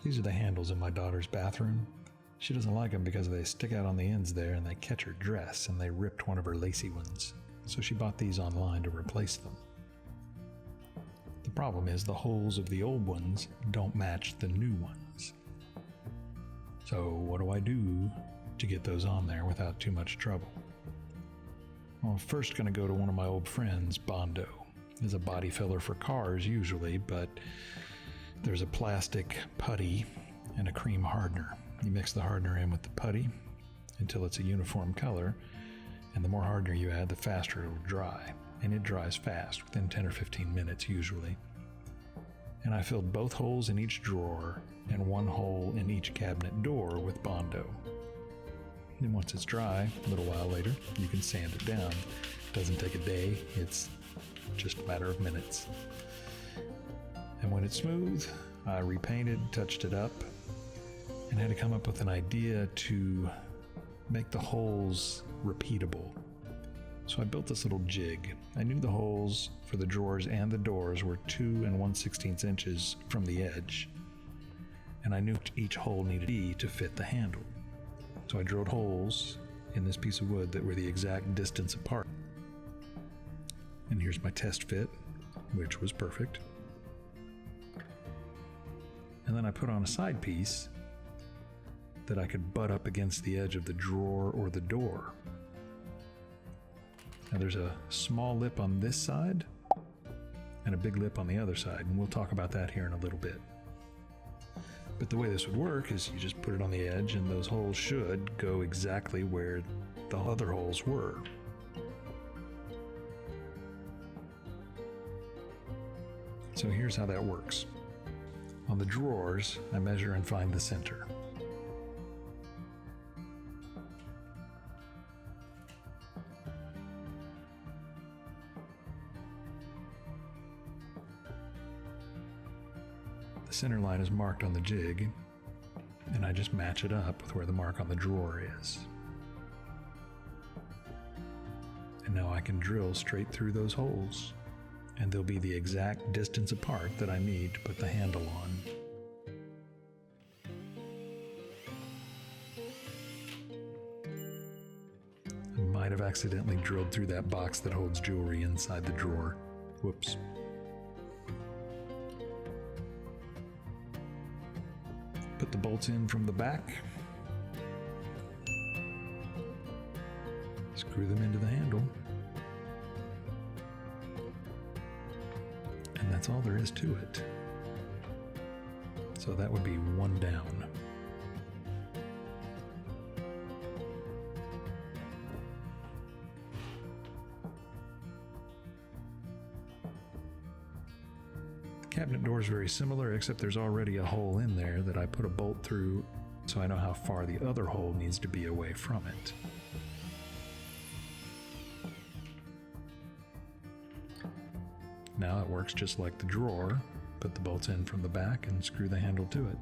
These are the handles in my daughter's bathroom. She doesn't like them because they stick out on the ends there and they catch her dress, and they ripped one of her lacy ones. So she bought these online to replace them. The problem is the holes of the old ones don't match the new ones. So what do I do to get those on there without too much trouble? Well, I'm first going to go to one of my old friends, Bondo. It's a body filler for cars usually, but there's a plastic putty and a cream hardener. You mix the hardener in with the putty until it's a uniform color, and the more hardener you add, the faster it'll dry. And it dries fast, within 10 or 15 minutes usually. And I filled both holes in each drawer and one hole in each cabinet door with Bondo. Then once it's dry, a little while later, you can sand it down. It doesn't take a day, it's just a matter of minutes. And when it's smooth, I repainted, touched it up, and had to come up with an idea to make the holes repeatable. So I built this little jig. I knew the holes for the drawers and the doors were 2 1/16 inches from the edge, and I knew each hole needed to be to fit the handle. So I drilled holes in this piece of wood that were the exact distance apart. And here's my test fit, which was perfect. And then I put on a side piece that I could butt up against the edge of the drawer or the door. Now there's a small lip on this side and a big lip on the other side, and we'll talk about that here in a little bit. But the way this would work is you just put it on the edge, and those holes should go exactly where the other holes were. So here's how that works. On the drawers, I measure and find the center. The center line is marked on the jig, and I just match it up with where the mark on the drawer is. And now I can drill straight through those holes, and they'll be the exact distance apart that I need to put the handle on. I might have accidentally drilled through that box that holds jewelry inside the drawer. Whoops. Put the bolts in from the back. Screw them into the handle. And that's all there is to it. So that would be one down. Cabinet door is very similar, except there's already a hole in there that I put a bolt through, so I know how far the other hole needs to be away from it. Now it works just like the drawer. Put the bolts in from the back and screw the handle to it.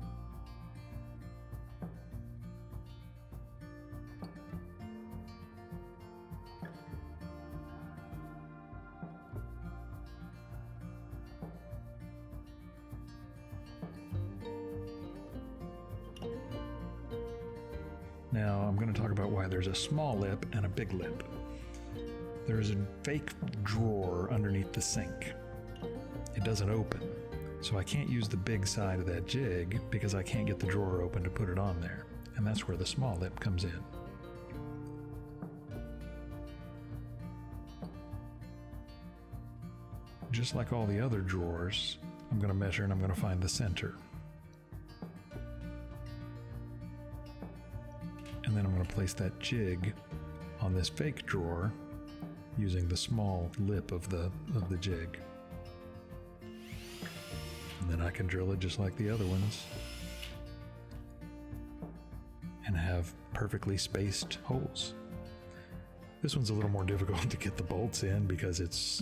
Now I'm going to talk about why there's a small lip and a big lip. There's a fake drawer underneath the sink. It doesn't open, so I can't use the big side of that jig because I can't get the drawer open to put it on there, and that's where the small lip comes in. Just like all the other drawers, I'm going to measure and I'm going to find the center. And then I'm going to place that jig on this fake drawer using the small lip of the jig. And then I can drill it just like the other ones and have perfectly spaced holes. This one's a little more difficult to get the bolts in because it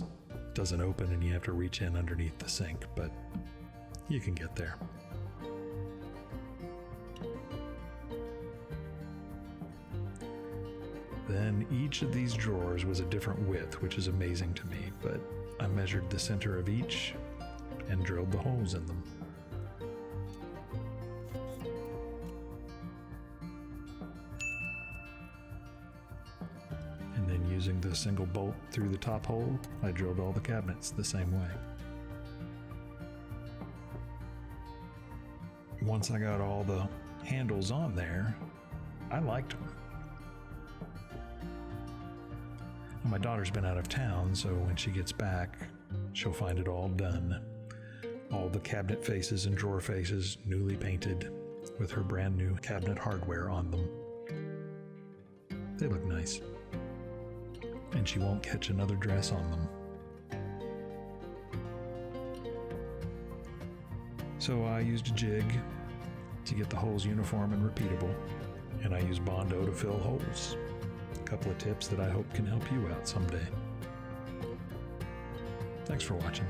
doesn't open and you have to reach in underneath the sink, but you can get there. Then each of these drawers was a different width, which is amazing to me, but I measured the center of each and drilled the holes in them. a single bolt through the top hole, I drilled all the cabinets the same way. Once I got all the handles on there, I liked them. And my daughter's been out of town, so when she gets back, she'll find it all done. All the cabinet faces and drawer faces newly painted with her brand new cabinet hardware on them. They look nice. And she won't catch another dress on them. So I used a jig to get the holes uniform and repeatable, and I use Bondo to fill holes. A couple of tips that I hope can help you out someday. Thanks for watching.